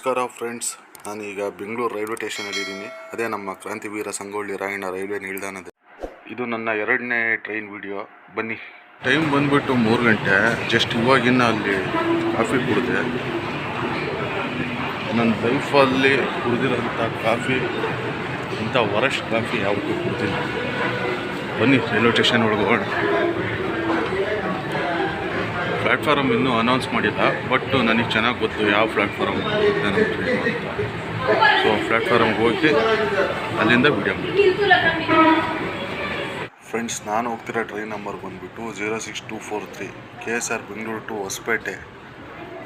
ನಮಸ್ಕಾರ ಫ್ರೆಂಡ್ಸ್, ನಾನೀಗ ಬೆಂಗಳೂರು ರೈಲ್ವೆ ಸ್ಟೇಷನಲ್ಲಿದ್ದೀನಿ. ಅದೇ ನಮ್ಮ ಕ್ರಾಂತಿವೀರ ಸಂಗೊಳ್ಳಿ ರಾಯಣ್ಣ ರೈಲ್ವೆ ನಿಲ್ದಾಣದ. ಇದು ನನ್ನ 2ನೇ ಟ್ರೈನ್ ವಿಡಿಯೋ. ಬನ್ನಿ. ಟೈಮ್ ಬಂದ್ಬಿಟ್ಟು 3 ಗಂಟೆ. ಜಸ್ಟ್ ಇವಾಗಿನ ಅಲ್ಲಿ ಕಾಫಿ ಕುಡಿದೆ. ನನ್ನ ಲೈಫಲ್ಲಿ ಕುಡಿದಿರೋಂಥ ಕಾಫಿ, ಇಂಥ ವರಸ್ಟ್ ಕಾಫಿ ಯಾವತ್ತೂ ಕುಡ್ತೀನಿ. ಬನ್ನಿ ರೈಲ್ವೆ ಸ್ಟೇಷನ್ ಒಳಗೆ ಹೋಗೋಣ. ಪ್ಲ್ಯಾಟ್ಫಾರಮ್ ಇನ್ನೂ ಅನೌನ್ಸ್ ಮಾಡಿಲ್ಲ, ಬಟ್ ನನಗೆ ಚೆನ್ನಾಗಿ ಗೊತ್ತು ಯಾವ ಪ್ಲ್ಯಾಟ್ಫಾರಮ್ ನಮ್ಮ ಟ್ರೈನು ಅಂತ. ಸೊ ಪ್ಲ್ಯಾಟ್ಫಾರಮ್ಗೆ ಹೋಗಿ ಅಲ್ಲಿಂದ ವಿಡಿಯೋ ಮಾಡಿ. ಫ್ರೆಂಡ್ಸ್, ನಾನು ಹೋಗ್ತಿರೋ ಟ್ರೈನ್ ನಂಬರ್ ಬಂದುಬಿಟ್ಟು 06243 KSR Bengaluru to Hosapete.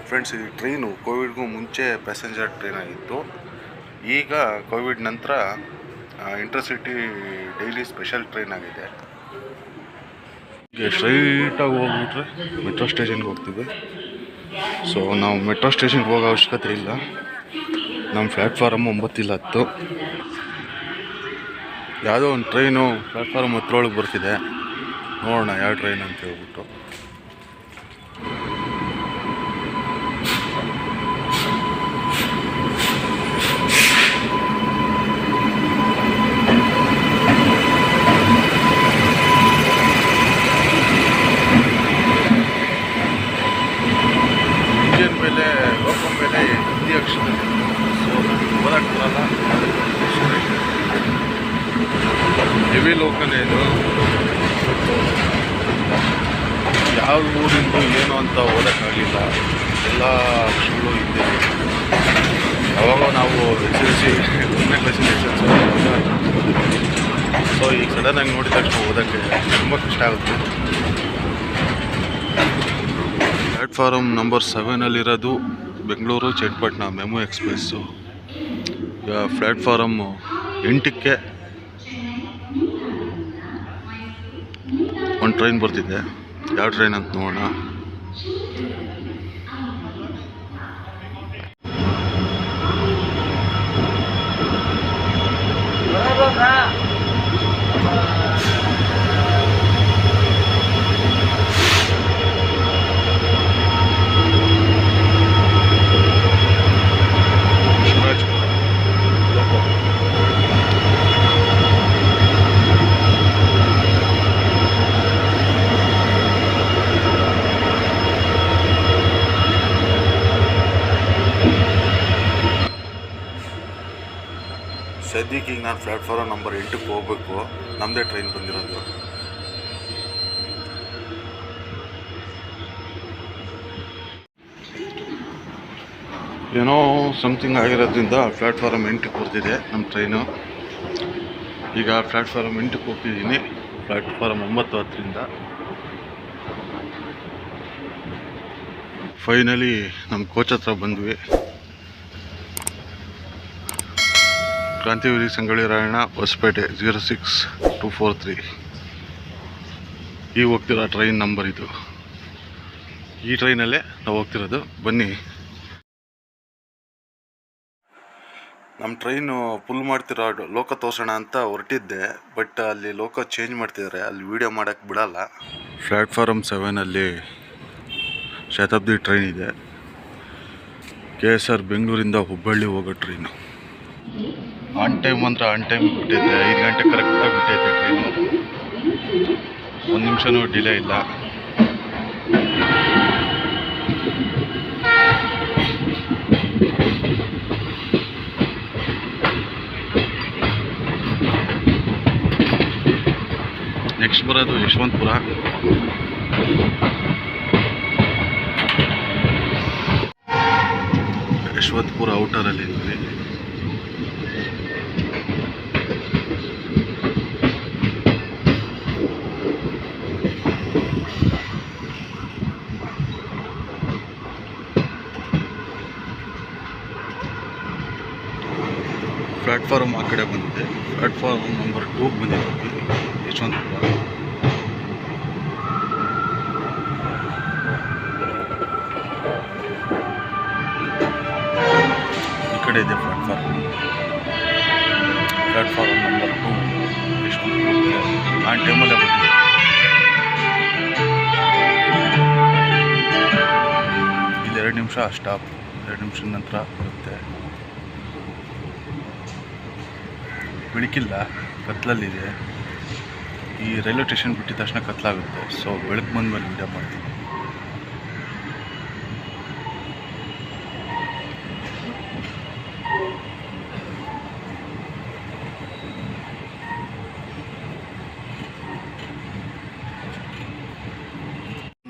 Friends, ಈ ಟ್ರೈನು ಕೋವಿಡ್ಗೂ ಮುಂಚೆ ಪ್ಯಾಸೆಂಜರ್ ಟ್ರೈನ್ ಆಗಿತ್ತು. ಈಗ ಕೋವಿಡ್ ನಂತರ ಇಂಟರ್ಸಿಟಿ ಡೈಲಿ ಸ್ಪೆಷಲ್ ಟ್ರೈನ್ ಆಗಿದೆ. ಸ್ಟ್ರೈಟಾಗಿ ಹೋಗ್ಬಿಟ್ರೆ ಮೆಟ್ರೋ ಸ್ಟೇಷನ್ಗೆ ಹೋಗ್ತೀವಿ. ಸೊ ನಾವು ಮೆಟ್ರೋ ಸ್ಟೇಷನ್ಗೆ ಹೋಗೋ ಅವಶ್ಯಕತೆ ಇಲ್ಲ. ನಮ್ಮ ಪ್ಲ್ಯಾಟ್ಫಾರಮ್ 9 ಇಲ್ಲ 10. ಯಾವುದೋ ಒಂದು ಟ್ರೈನು ಪ್ಲ್ಯಾಟ್ಫಾರಮ್ 10 ಬರ್ತಿದೆ. ನೋಡೋಣ ಯಾವ ಟ್ರೈನ್ ಅಂತ ಹೇಳ್ಬಿಟ್ಟು. ಮೇಲೆ ಲೋಕಲ್ ಮೇಲೆ ಹಿಂದಿ ಅಕ್ಷರ. ಸೊ ಓದಕ್ಕೆ ಬರಲ್ಲ. ಹೆವಿ ಲೋಕಲ್ ಇದು. ಯಾವ ಊರಿಂದು ಏನು ಅಂತ ಓದೋಕ್ಕಾಗಲಿಲ್ಲ. ಎಲ್ಲ ಅಕ್ಷರಗಳು ಹಿಂದಿ. ಯಾವಾಗ ನಾವು SSLC 1ನೇ ಕ್ಲಾಸಿಂದ SSLC. ಸೊ ಈಗ ಸಡನ್ನಾಗಿ ನೋಡಿದ ತಕ್ಷಣ ಓದೋಕ್ಕೆ ತುಂಬ ಕಷ್ಟ ಆಗುತ್ತೆ. Platform number 7 Bengaluru Channapatna memo express. ಈಗ ಪ್ಲ್ಯಾಟ್ಫಾರಮ್ 8ಕ್ಕೆ ಒಂದು ಟ್ರೈನ್ ಬರ್ತಿದೆ. ಯಾವ ಟ್ರೈನ್ ಅಂತ ನೋಡೋಣ. ಸದ್ಯಕ್ಕೆ ಈಗ ನಾನು ಪ್ಲ್ಯಾಟ್ಫಾರಮ್ ನಂಬರ್ 8ಕ್ಕೆ ಹೋಗ್ಬೇಕು. ನಮ್ಮದೇ ಟ್ರೈನ್ ಬಂದಿರೋದು. ಏನೋ ಸಮಥಿಂಗ್ ಆಗಿರೋದ್ರಿಂದ ಪ್ಲ್ಯಾಟ್ಫಾರಮ್ 8ಕ್ಕೆ ಬರ್ತಿದೆ ನಮ್ಮ ಟ್ರೈನು. ಈಗ ಪ್ಲ್ಯಾಟ್ಫಾರಮ್ 8ಕ್ಕೆ ಹೋಗ್ತಿದ್ದೀನಿ. ಪ್ಲ್ಯಾಟ್ಫಾರಮ್ 9, 10ರಿಂದ ಫೈನಲಿ ನಮ್ಮ ಕೋಚ್ ಹತ್ರ ಬಂದ್ವಿ. ಕ್ರಾಂತಿವೀರ ಸಂಗೊಳ್ಳಿ ರಾಯಣ್ಣ ಹೊಸಪೇಟೆ 06243 ಈಗ ಹೋಗ್ತಿರೋ ಟ್ರೈನ್ ನಂಬರ್ ಇದು. ಈ ಟ್ರೈನಲ್ಲೇ ನಾವು ಹೋಗ್ತಿರೋದು. ಬನ್ನಿ. ನಮ್ಮ ಟ್ರೈನು ಫುಲ್ ಮಾಡ್ತಿರೋ ಲೋಕ ತೋರ್ಸೋಣ ಅಂತ ಹೊರಟಿದ್ದೆ, ಬಟ್ ಅಲ್ಲಿ ಲೋಕ ಚೇಂಜ್ ಮಾಡ್ತಿದ್ದಾರೆ. ಅಲ್ಲಿ ವೀಡಿಯೋ ಮಾಡೋಕ್ಕೆ ಬಿಡಲ್ಲ. ಪ್ಲ್ಯಾಟ್ಫಾರಮ್ 7 ಶತಾಬ್ದಿ ಟ್ರೈನ್ ಇದೆ. KSR ಬೆಂಗಳೂರಿಂದ ಹುಬ್ಬಳ್ಳಿ ಹೋಗೋ ಟ್ರೈನು. ಆನ್ ಟೈಮ್ ಅಂದರೆ ಆನ್ ಟೈಮ್ ಬಿಟ್ಟೈತೆ. 5 ಗಂಟೆ ಕರೆಕ್ಟಾಗಿ ಬಿಟ್ಟೈತೆ ಟ್ರೈನು. 1 ನಿಮಿಷನೂ ಡಿಲೇ ಇಲ್ಲ. ನೆಕ್ಸ್ಟ್ ಬರೋದು ಯಶವಂತಪುರ. ಯಶವಂತಪುರ ಔಟರಲ್ಲಿ ಇದ್ವಿ. ಪ್ಲ್ಯಾಟ್ಫಾರಮ್ ಆ ಕಡೆ ಬಂದಿದೆ. ಪ್ಲ್ಯಾಟ್ಫಾರ್ಮ್ ನಂಬರ್ 2ಗೆ ಬಂದಿದ್ದೀವಿ ಯಶವಂತಪುರ. ಈ ಕಡೆ ಇದೆ ಪ್ಲ್ಯಾಟ್ಫಾರ್ಮ್ ನಂಬರ್ 2 ಯಶವಂತಪುರ. ಆ ಟೈಮಲ್ಲೇ ಬಂದಿದೆ. ಇದು 2 ನಿಮಿಷ ಸ್ಟಾಪ್ 2 ನಿಮಿಷದ ನಂತರ ಬರುತ್ತೆ. ಬೆಳಕಿಲ್ಲ, ಕತ್ಲಲ್ಲಿದೆ. ಈ ರೈಲ್ವೆ ಸ್ಟೇಷನ್ ಬಿಟ್ಟಿದ ತಕ್ಷಣ ಕತ್ಲಾಗುತ್ತೆ. ಸೊ ಬೆಳಕು ಬಂದಮೇಲೆ ವೀಡಿಯೋ ಮಾಡ್ತೀನಿ.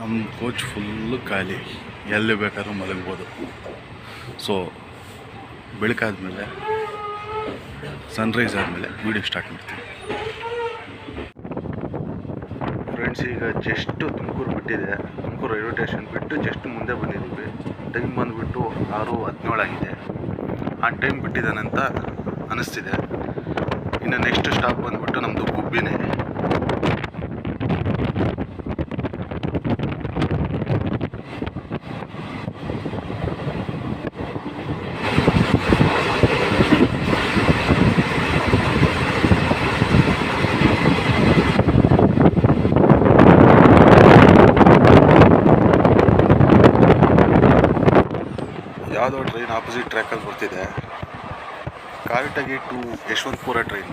ನಮ್ಮ ಕೋಚ್ ಫುಲ್ಲು ಖಾಲಿ, ಎಲ್ಲಿ ಬೇಕಾದ್ರೂ ಮಲಗ್ಬೋದು. ಸೊ ಬೆಳಕಾದ್ಮೇಲೆ, ಸನ್ರೈಸ್ ಆದಮೇಲೆ ವೀಡಿಯೋ ಸ್ಟಾರ್ಟ್ ಮಾಡ್ತೀನಿ. ಫ್ರೆಂಡ್ಸ್, ಈಗ ಜಸ್ಟ್ ತುಮಕೂರು ಬಿಟ್ಟಿದೆ. ತುಮಕೂರು ರೈಲ್ವೆ ಸ್ಟೇಷನ್ ಬಿಟ್ಟು ಜಸ್ಟ್ ಮುಂದೆ ಬಂದಿದ್ದೀವಿ. ಟೈಮ್ ಬಂದುಬಿಟ್ಟು 6:17 ಆಗಿದೆ. ಆ ಟೈಮ್ ಬಿಟ್ಟಿದ್ದಾನಂತ ಅನ್ನಿಸ್ತಿದೆ. ಇನ್ನು ನೆಕ್ಸ್ಟ್ ಸ್ಟಾಪ್ ಬಂದುಬಿಟ್ಟು ನಮ್ಮದು ಗುಬ್ಬಿನೇ. ಯಾವುದೋ ಟ್ರೈನ್ ಆಪೋಸಿಟ್ ಟ್ರ್ಯಾಕಲ್ಲಿ ಬರ್ತಿದೆ. Karatagi to Yeshwantpur train.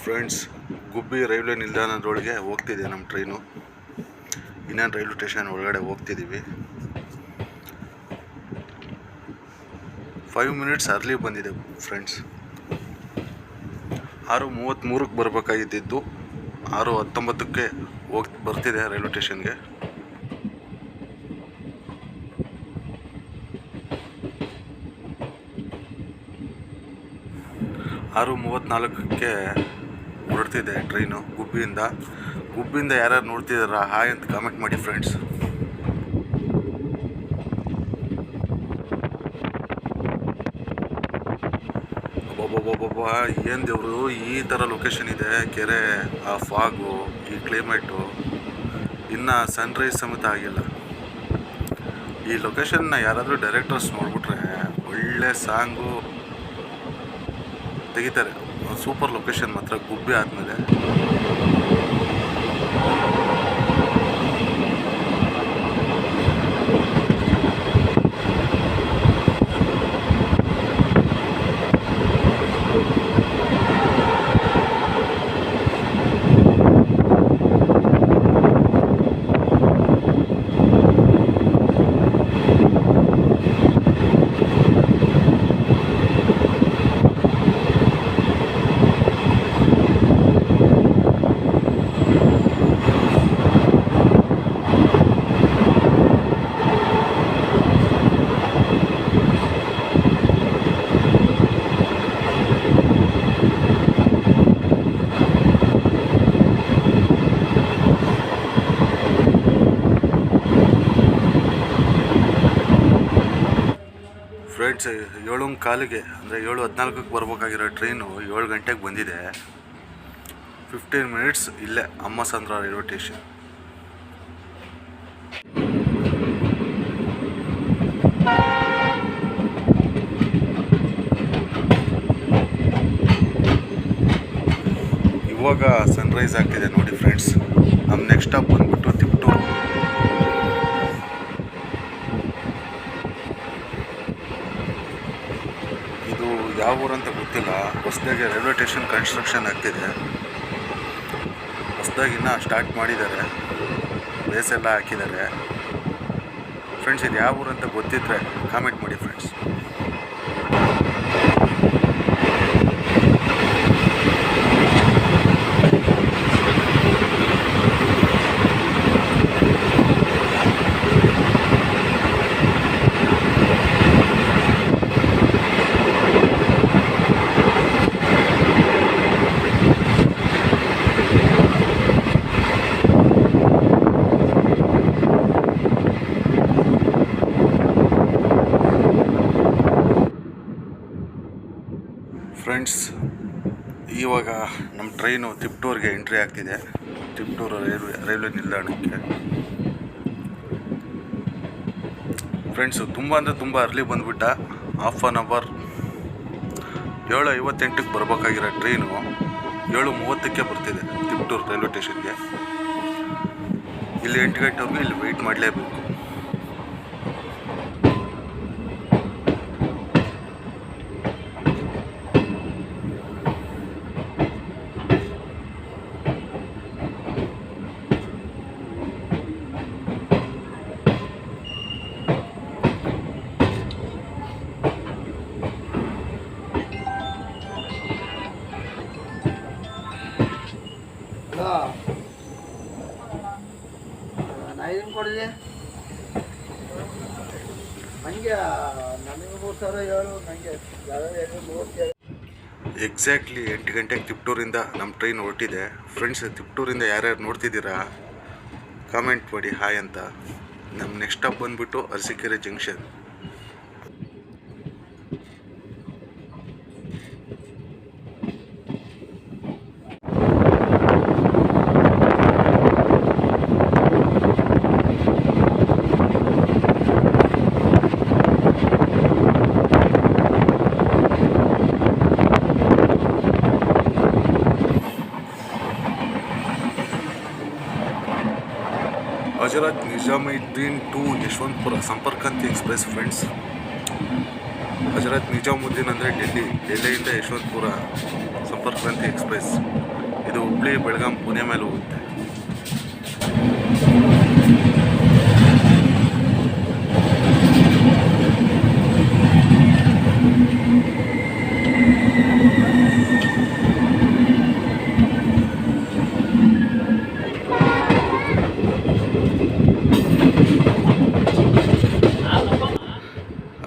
Friends, Gubbi railway ನಿಲ್ದಾಣದೊಳಗೆ ಹೋಗ್ತಿದೆ ನಮ್ಮ ಟ್ರೈನು. ಇನ್ನೇನು ರೈಲ್ವೆ ಸ್ಟೇಷನ್ ಒಳಗಡೆ ಹೋಗ್ತಿದ್ದೀವಿ. 5 ಮಿನಿಟ್ಸ್ ಅರ್ಲಿ ಬಂದಿದೆ ಫ್ರೆಂಡ್ಸ್. 6:33ಕ್ಕೆ ಬರಬೇಕಾಗಿದ್ದು 6:19ಕ್ಕೆ ಬರ್ತಿದೆ ರೈಲ್ವೆ ಸ್ಟೇಷನ್ಗೆ. ಆರು 34ಕ್ಕೆ ಹೊರಡ್ತಿದೆ ಟ್ರೈನು ಗುಬ್ಬಿಯಿಂದ ಯಾರ್ಯಾರು ನೋಡ್ತಿದಾರ ಹಾಯ್ ಅಂತ ಕಾಮೆಂಟ್ ಮಾಡಿ ಫ್ರೆಂಡ್ಸ್. ಒಬ್ಬೊಬ್ಬೊಬ್ಬೊಬ್ಬ ಏನು ದೇವರು, ಈ ಥರ ಲೊಕೇಶನ್ ಇದೆ. ಕೆರೆ, ಆ ಫಾಗು, ಈ ಕ್ಲೈಮೇಟು, ಇನ್ನು ಸನ್ರೈಸ್ ಸಮೇತ ಆಗಿಲ್ಲ. ಈ ಲೊಕೇಶನ್ನ ಯಾರಾದರೂ ಡೈರೆಕ್ಟರ್ಸ್ ನೋಡ್ಬಿಟ್ರೆ ಒಳ್ಳೆ ಸಾಂಗು ತೆಗಿತಾರೆ. ಸೂಪರ್ ಲೊಕೇಶನ್ ಮಾತ್ರ ಗುಬ್ಬಿ ಆದಮೇಲೆ. ಫ್ರೆಂಡ್ಸ್, 7:15 ಅಂದರೆ 7:14ಕ್ಕೆ ಬರ್ಬೇಕಾಗಿರೋ ಟ್ರೈನು 7 ಗಂಟೆಗೆ ಬಂದಿದೆ. 15 ಮಿನಿಟ್ಸ್ ಇಲ್ಲೇ ಅಮ್ಮಸಂದ್ರ ರೈಲ್ವೆ ಸ್ಟೇಷನ್. ಇವಾಗ ಸನ್ರೈಸ್ ಆಗ್ತಿದೆ ನೋಡಿ ಫ್ರೆಂಡ್ಸ್. ನಮ್ಮ ನೆಕ್ಸ್ಟ್ ಸ್ಟಾಪ್ ಬಂದ್ಬಿಟ್ಟು ತಿಪ್ಟೂರು. ಇದು ಯಾವ ಊರಂತ ಗೊತ್ತಿಲ್ಲ. ಹೊಸದಾಗಿ ರೈಲ್ವೆ ಸ್ಟೇಷನ್ ಕನ್ಸ್ಟ್ರಕ್ಷನ್ ಆಗ್ತಿದೆ. ಹೊಸದಾಗಿ ಇನ್ನೂ ಸ್ಟಾರ್ಟ್ ಮಾಡಿದ್ದಾರೆ, ಬೇಸ್ ಎಲ್ಲ ಹಾಕಿದ್ದಾರೆ ಫ್ರೆಂಡ್ಸ್. ಇದು ಯಾವ ಊರಂತ ಗೊತ್ತಿದ್ರೆ ಕಾಮೆಂಟ್ ಮಾಡಿ ಫ್ರೆಂಡ್ಸ್. ಟ್ರೈನು ತಿಪ್ಟೂರ್ಗೆ ಎಂಟ್ರಿ ಆಗ್ತಿದೆ. ತಿಪ್ಟೂರು ರೈಲ್ವೆ ನಿಲ್ದಾಣಕ್ಕೆ. ಫ್ರೆಂಡ್ಸು ತುಂಬ ಅಂದರೆ ತುಂಬ ಅರ್ಲಿ ಬಂದುಬಿಟ್ಟ. ಹಾಫ್ ಆನ್ ಅವರ್ 7:58ಕ್ಕೆ ಬರಬೇಕಾಗಿರೋ ಟ್ರೈನು 7:30ಕ್ಕೆ ಬರ್ತಿದೆ ತಿಪ್ಟೂರು ರೈಲ್ವೆ ಸ್ಟೇಷನ್ಗೆ. ಇಲ್ಲಿ 8 ಗಂಟೆವರೆಗೂ ಇಲ್ಲಿ ವೆಯ್ಟ್ ಮಾಡಲೇಬೇಕು. ಕೊಡಿದೆ ನನಗೆ 3,000 ಹೇಳು. ನನಗೆ ಎಕ್ಸಾಕ್ಟ್ಲಿ 8 ಗಂಟೆಗೆ ತಿಪ್ಟೂರಿಂದ ನಮ್ಮ ಟ್ರೈನ್ ಹೊರಟಿದೆ. ಫ್ರೆಂಡ್ಸ್, ತಿಪ್ಟೂರಿಂದ ಯಾರ್ಯಾರು ನೋಡ್ತಿದ್ದೀರಾ ಕಾಮೆಂಟ್ ಮಾಡಿ ಹಾಯ್ ಅಂತ. ನಮ್ಮ ನೆಕ್ಸ್ಟ್ ಸ್ಟಾಪ್ ಬಂದುಬಿಟ್ಟು Arsikere junction. Hazrat Nizamuddin to Yeshwanthpur ಸಂಪರ್ಕಂತಿ express. Friends, Hazrat Nizamuddin ಅಂದರೆ ಡೆಲ್ಲಿಯಿಂದ ಯಶವಂತಪುರ ಸಂಪರ್ಕಂತಿ ಎಕ್ಸ್ಪ್ರೆಸ್. ಇದು ಹುಬ್ಳಿ, ಬೆಳಗಾಂ, ಪುಣೆ ಮೇಲೆ ಹೋಗುತ್ತೆ.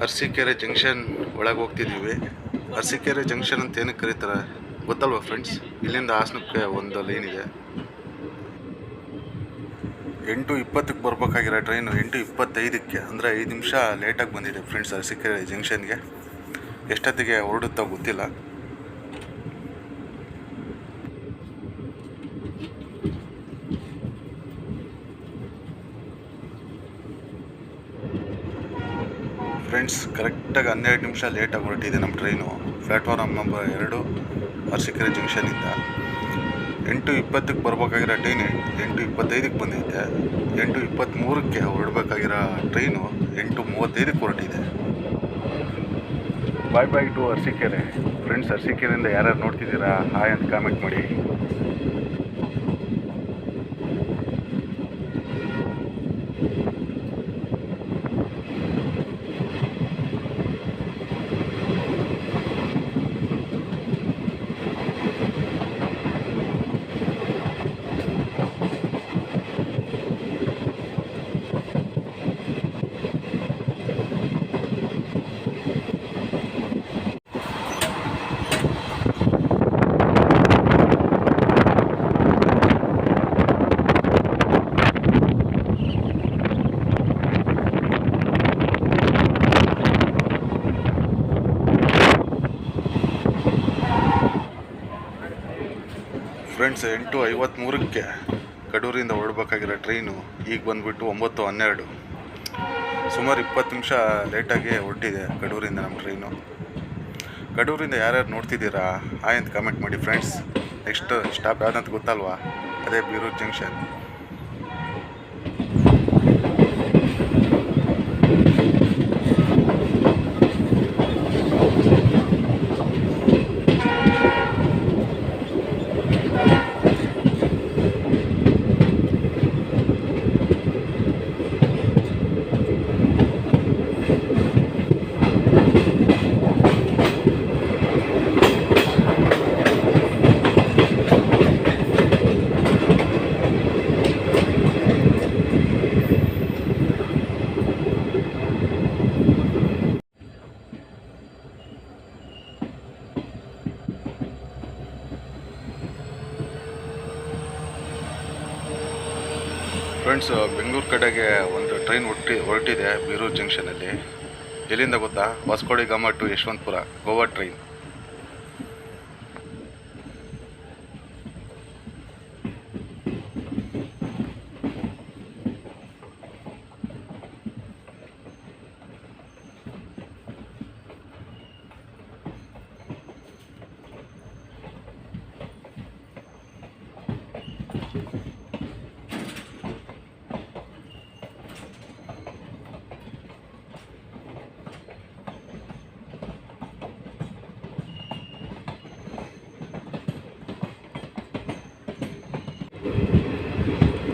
ಅರಸೀಕೆರೆ ಜಂಕ್ಷನ್ ಒಳಗೆ ಹೋಗ್ತಿದ್ದೀವಿ. ಅರಸೀಕೆರೆ ಜಂಕ್ಷನ್ ಅಂತ ಏನಕ್ಕೆ ಕರೀತಾರೆ ಗೊತ್ತಲ್ವ ಫ್ರೆಂಡ್ಸ್? ಇಲ್ಲಿಂದ ಹಾಸನಕ್ಕೆ ಒಂದು ಲೈನ್ ಇದೆ. 8:20ಕ್ಕೆ ಬರಬೇಕಾಗಿರೋ ಟ್ರೈನು 8:25ಕ್ಕೆ ಅಂದರೆ 5 ನಿಮಿಷ ಲೇಟಾಗಿ ಬಂದಿದೆ ಫ್ರೆಂಡ್ಸ್ ಅರಸೀಕೆರೆ ಜಂಕ್ಷನ್ಗೆ. ಎಷ್ಟೊತ್ತಿಗೆ ಹೊರಡುತ್ತೋ ಗೊತ್ತಿಲ್ಲ. ಫ್ರೆಂಡ್ಸ್, ಕರೆಕ್ಟಾಗಿ 12 ನಿಮಿಷ ಲೇಟಾಗಿ ಹೊರಟಿದೆ ನಮ್ಮ ಟ್ರೈನು. ಪ್ಲ್ಯಾಟ್ಫಾರ್ಮ್ ನಂಬರ್ 2 ಅರಸೀಕೆರೆ ಜಂಕ್ಷನಿಂದ. 8:20ಕ್ಕೆ ಬರಬೇಕಾಗಿರೋ ಟ್ರೈನ್ 8:25ಕ್ಕೆ ಬಂದಿದೆ. 8:23ಕ್ಕೆ ಹೊರಡಬೇಕಾಗಿರೋ ಟ್ರೈನು 8:35ಕ್ಕೆ ಹೊರಟಿದೆ. Bye to Arsikere. ಫ್ರೆಂಡ್ಸ್, ಅರಸೀಕೆರೆಯಿಂದ ಯಾರ್ಯಾರು ನೋಡ್ತಿದ್ದೀರಾ ಹಾಯ್ ಅಂತ ಕಾಮೆಂಟ್ ಮಾಡಿ. ಫ್ರೆಂಡ್ಸ್, 8:53ಕ್ಕೆ ಕಡೂರಿಂದ ಹೊರಡಬೇಕಾಗಿರೋ ಟ್ರೈನು ಈಗ ಬಂದುಬಿಟ್ಟು 9:12. ಸುಮಾರು 20 ನಿಮಿಷ ಲೇಟಾಗಿ ಹೊರಟಿದೆ ಕಡೂರಿಂದ ನಮ್ಮ ಟ್ರೈನು. ಕಡೂರಿಂದ ಯಾರ್ಯಾರು ನೋಡ್ತಿದ್ದೀರಾ ಹಾಯ್ ಅಂತ ಕಾಮೆಂಟ್ ಮಾಡಿ. ಫ್ರೆಂಡ್ಸ್, ನೆಕ್ಸ್ಟ್ ಸ್ಟಾಪ್ ಯಾವುದಂತ ಗೊತ್ತಲ್ವಾ? ಅದೇ ಬೀರೂರು ಜಂಕ್ಷನ್. ಫ್ರೆಂಡ್ಸ್, ಬೆಂಗಳೂರು ಕಡೆಗೆ ಒಂದು ಟ್ರೈನ್ ಹೊರಟಿದೆ ಬೀರೂರು ಜಂಕ್ಷನಲ್ಲಿ. ಎಲ್ಲಿಂದ ಗೊತ್ತಾ? ವಾಸ್ಕೋಡಿ ಗಾಮ ಟು ಯಶವಂತಪುರ ಗೋವಾ ಟ್ರೈನ್.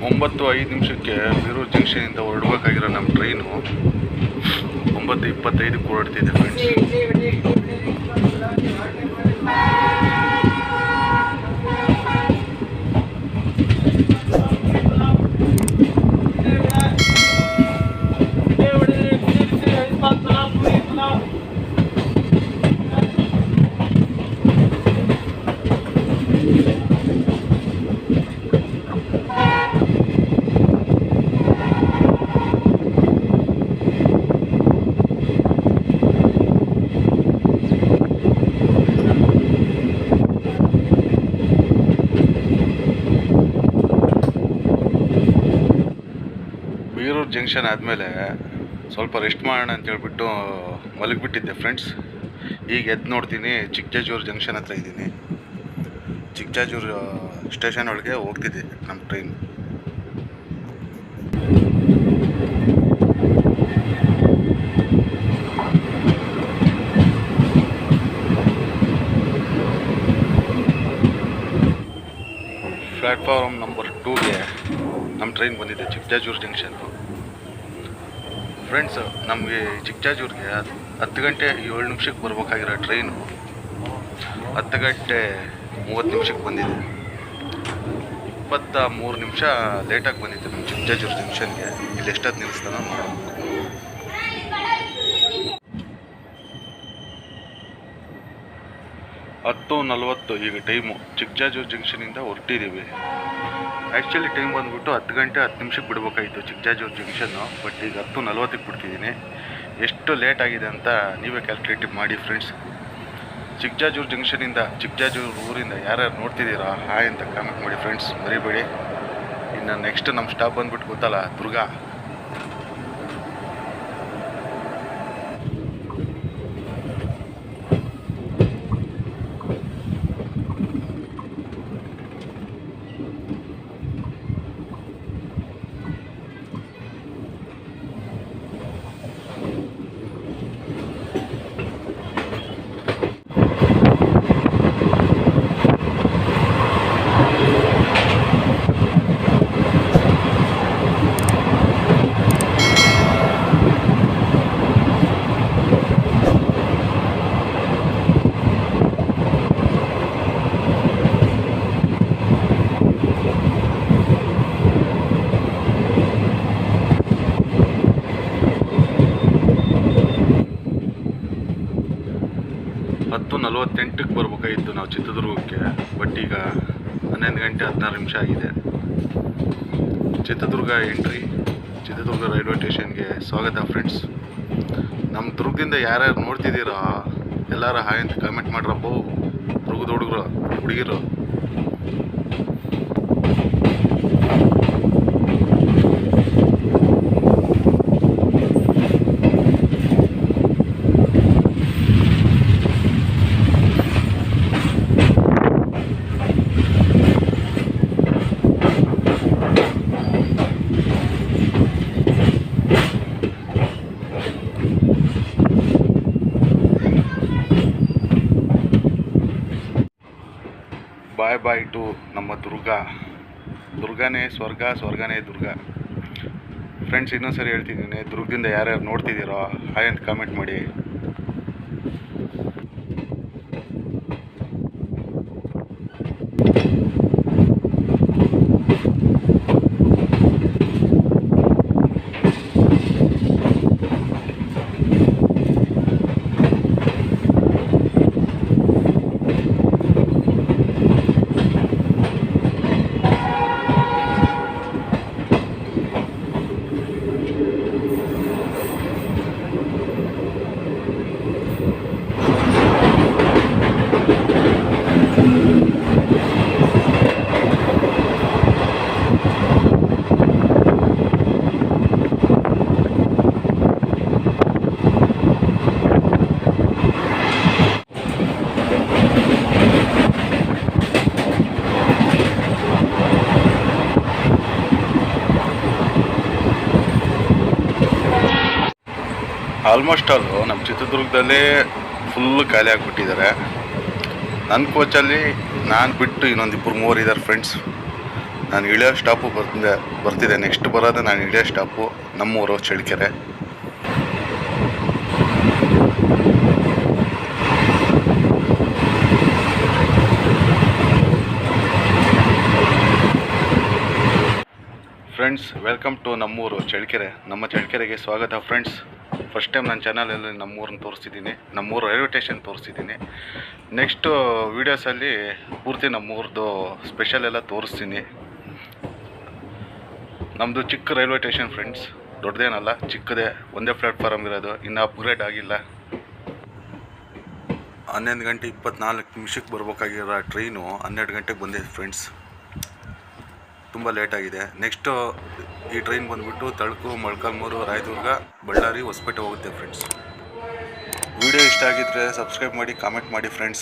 9:05 ಬೀರೂರು ಜಂಕ್ಷನಿಂದ ಹೊರಡಬೇಕಾಗಿರೋ ನಮ್ಮ ಟ್ರೈನು 9:25 ಹೊರಡ್ತಿದೆ ಫ್ರೆಂಡ್ಸ್. ಬೀರೂರು ಜಂಕ್ಷನ್ ಆದಮೇಲೆ ಸ್ವಲ್ಪ ರೆಸ್ಟ್ ಮಾಡೋಣ ಅಂತ ಹೇಳ್ಬಿಟ್ಟು ಮಲಗಿಬಿಟ್ಟಿದ್ದೆ ಫ್ರೆಂಡ್ಸ್. ಈಗ ಎದ್ದು ನೋಡ್ತೀನಿ ಚಿಕ್ಕಜಾಜೂರು ಜಂಕ್ಷನ್ ಹತ್ರ ಇದ್ದೀನಿ. ಚಿಕ್ಕಜಾಜೂರು ಸ್ಟೇಷನ್ ಒಳಗೆ ಹೋಗ್ತಿದ್ದೆ ನಮ್ಮ ಟ್ರೈನ್. ಪ್ಲ್ಯಾಟ್ಫಾರ್ಮ್ ನಂಬರ್ 2ಗೆ ನಮ್ಮ ಟ್ರೈನ್ ಬಂದಿದೆ ಚಿಕ್ಕಜಾಜೂರು ಜಂಕ್ಷನ್ನು. ಫ್ರೆಂಡ್ಸ್, ನಮಗೆ ಚಿಕ್ಕಜಾಜೂರಿಗೆ 10 ಗಂಟೆ 7 ನಿಮಿಷಕ್ಕೆ ಬರ್ಬೇಕಾಗಿರೋ ಟ್ರೈನು 10 ಗಂಟೆ 30 ನಿಮಿಷಕ್ಕೆ ಬಂದಿದೆ. 23 ನಿಮಿಷ ಲೇಟಾಗಿ ಬಂದಿದೆ ನಮ್ಮ ಚಿಕ್ಕಜಾಜೂರು ಜಂಕ್ಷನ್ಗೆ. ಇಲ್ಲಿ ಎಷ್ಟೊತ್ತು ನಿಲ್ಲಿಸ್ತಾನೋ ನೋಡೋಣ. 10:40 ಈಗ ಟೈಮು. ಚಿಕ್ಕಜಾಜೂರು ಜಂಕ್ಷನಿಂದ ಹೊರಟಿದ್ದೀವಿ. ಆ್ಯಕ್ಚುಲಿ ಟೈಮ್ ಬಂದುಬಿಟ್ಟು 10 ಗಂಟೆ 10 ನಿಮಿಷಕ್ಕೆ ಬಿಡಬೇಕಾಗಿತ್ತು ಚಿಕ್ಕಜಾಜೂರು ಜಂಕ್ಷನ್ನು. ಬಟ್ ಈಗ 10:40ಕ್ಕೆ ಬಿಡ್ತಿದ್ದೀನಿ. ಎಷ್ಟು ಲೇಟ್ ಆಗಿದೆ ಅಂತ ನೀವೇ ಕ್ಯಾಲ್ಕುಲೇಟಿವ್ ಮಾಡಿ ಫ್ರೆಂಡ್ಸ್. ಚಿಕ್ಕಜಾಜೂರು ಜಂಕ್ಷನಿಂದ, ಚಿಕ್ಕಜಾಜೂರು ಊರಿಂದ ಯಾರ್ಯಾರು ನೋಡ್ತಿದ್ದೀರಾ ಹಾಯ್ ಅಂತ ಕಾಮೆಂಟ್ ಮಾಡಿ ಫ್ರೆಂಡ್ಸ್, ಮರಿಬೇಡಿ. ಇನ್ನು ನೆಕ್ಸ್ಟ್ ನಮ್ಮ ಸ್ಟಾಪ್ ಬಂದುಬಿಟ್ಟು ಗೊತ್ತಲ್ಲ, ದುರ್ಗ. ಹತ್ತು 48ಕ್ಕೆ ಬರ್ಬೇಕಾಗಿತ್ತು ನಾವು ಚಿತ್ರದುರ್ಗಕ್ಕೆ. ಬಟ್ ಈಗ 11 ಗಂಟೆ 16 ನಿಮಿಷ ಆಗಿದೆ. ಚಿತ್ರದುರ್ಗ ಎಂಟ್ರಿ, ಚಿತ್ರದುರ್ಗ ರೈಲ್ವೆ ಸ್ಟೇಷನ್ಗೆ ಸ್ವಾಗತ ಫ್ರೆಂಡ್ಸ್. ನಮ್ಮ ದುರ್ಗದಿಂದ ಯಾರ್ಯಾರು ನೋಡ್ತಿದ್ದೀರಾ ಎಲ್ಲರೂ ಹಾಯ್ ಅಂತ ಕಾಮೆಂಟ್ ಮಾಡ್ರಪ್ಪ. ದುರ್ಗದ ಹುಡುಗರು ಹುಡುಗಿರು. ಬಾಯ್ ಬಾಯ್ ಟು ನಮ್ಮ ದುರ್ಗ. ದುರ್ಗನೇ ಸ್ವರ್ಗ, ಸ್ವರ್ಗನೇ ದುರ್ಗ. ಫ್ರೆಂಡ್ಸ್, ಇನ್ನೊಂದು ಸರಿ ಹೇಳ್ತಿದ್ದೀನಿ, ದುರ್ಗದಿಂದ ಯಾರ್ಯಾರು ನೋಡ್ತಿದ್ದೀರೋ ಹಾಯ್ ಅಂತ ಕಾಮೆಂಟ್ ಮಾಡಿ. ಆಲ್ಮೋಸ್ಟ್ ಆಲು ನಮ್ಮ ಚಿತ್ರದುರ್ಗದಲ್ಲೇ ಫುಲ್ಲು ಖಾಲಿ ಆಗಿಬಿಟ್ಟಿದ್ದಾರೆ. ನನ್ನ ಕೋಚಲ್ಲಿ ನಾನು ಬಿಟ್ಟು ಇನ್ನೊಂದು 2-3 ಇದ್ದಾರೆ ಫ್ರೆಂಡ್ಸ್. ನಾನು ಇಳಿಯೋ ಸ್ಟಾಪು ಬರ್ತಿದೆ. ನೆಕ್ಸ್ಟ್ ಬರೋದು ನಾನು ಇಳಿಯೋ ಸ್ಟಾಪು ನಮ್ಮೂರು ಚಳ್ಳಕೆರೆ. ಫ್ರೆಂಡ್ಸ್, ವೆಲ್ಕಮ್ ಟು ನಮ್ಮೂರು ಚಳ್ಳಕೆರೆ. ನಮ್ಮ ಚಳ್ಳಕೆರೆಗೆ ಸ್ವಾಗತ ಫ್ರೆಂಡ್ಸ್. ಫಸ್ಟ್ ಟೈಮ್ ನನ್ನ ಚಾನಲಲ್ಲಿ ನಮ್ಮೂರನ್ನ ತೋರಿಸ್ತಿದ್ದೀನಿ, ನಮ್ಮೂರು ರೈಲ್ವೆ ಸ್ಟೇಷನ್ ತೋರಿಸ್ತಿದ್ದೀನಿ. ನೆಕ್ಸ್ಟು ವೀಡಿಯೋಸಲ್ಲಿ ಪೂರ್ತಿ ನಮ್ಮೂರದ್ದು ಸ್ಪೆಷಲ್ ಎಲ್ಲ ತೋರಿಸ್ತೀನಿ. ನಮ್ಮದು ಚಿಕ್ಕ ರೈಲ್ವೆ ಸ್ಟೇಷನ್ ಫ್ರೆಂಡ್ಸ್, ದೊಡ್ಡದೇನಲ್ಲ, ಚಿಕ್ಕದೇ, ಒಂದೇ ಪ್ಲ್ಯಾಟ್ಫಾರಮ್ ಇರೋದು, ಇನ್ನೂ ಅಪ್ಗ್ರೇಡ್ ಆಗಿಲ್ಲ. 11 ಗಂಟೆ 24 ನಿಮಿಷಕ್ಕೆ ಬರ್ಬೇಕಾಗಿರೋ ಟ್ರೈನು 12 ಗಂಟೆಗೆ ಬಂದಿದೆ ಫ್ರೆಂಡ್ಸ್. ತುಂಬ ಲೇಟಾಗಿದೆ. ನೆಕ್ಸ್ಟು ಈ ಟ್ರೈನ್ ಬಂದುಬಿಟ್ಟು ತಳಕು, ಮೊಳಕಾಲ್ಮೂರು, ರಾಯದುರ್ಗ, ಬಳ್ಳಾರಿ, ಹೊಸಪೇಟೆ ಹೋಗುತ್ತೆ ಫ್ರೆಂಡ್ಸ್. ವಿಡಿಯೋ ಇಷ್ಟ ಆಗಿದ್ದರೆ ಸಬ್ಸ್ಕ್ರೈಬ್ ಮಾಡಿ, ಕಾಮೆಂಟ್ ಮಾಡಿ ಫ್ರೆಂಡ್ಸ್.